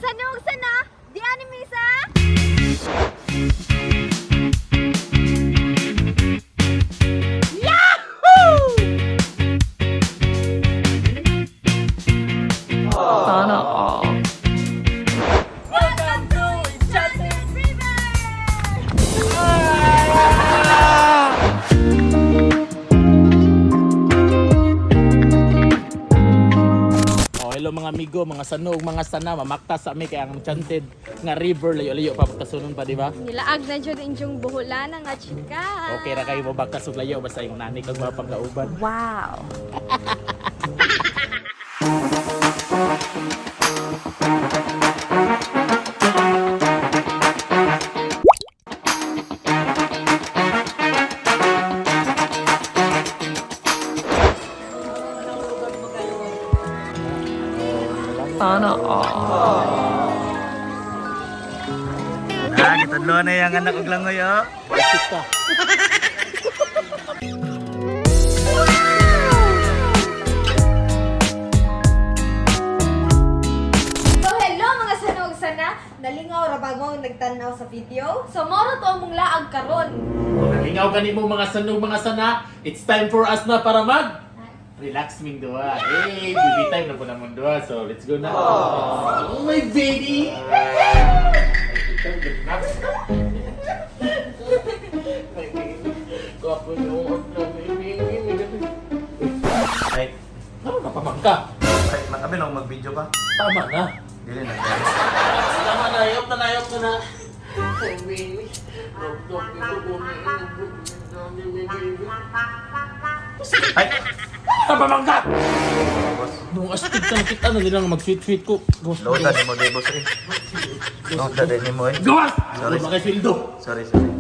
sanog sana, di animisa. Sana all. Welcome to Enchanted River! Oh, hello mga amigo, mga sanog, mga sana, mamakta sa amin kaya ang Enchanted nga river, layo-layo pa pagkasunon pa, di ba? Nilaag na dyan inyong buhulan nga chika. Okay ra kayo mo bagkasog layo basta yung nani kag mga pagkauban. Wow! Sana all. Gitudlo na yung anak kong langoy, oh. Bakit ka? So hello mga sanog sana, nalingaw ra bagong nagtanaw sa video. So moro to among laag karon. Lingaw kanimo mga sanog, mga sana. It's time for us na para mag relax ming dua. Eh, baby time na po naman dua. So, let's go na. Oh my baby! Ay, Ano napamangka? ay, kami lang mag-video pa. Tama na. Dili na. Tama na, ayop na. Ay! Napamangka! Boss, Nung astig ka kita na nilang mag-sweet-sweet ko. loadan ni mo, di boss, eh. Loadan din ni mo, eh. Gawas! Sorry. Ano ba kay Fildo? Sorry, sorry.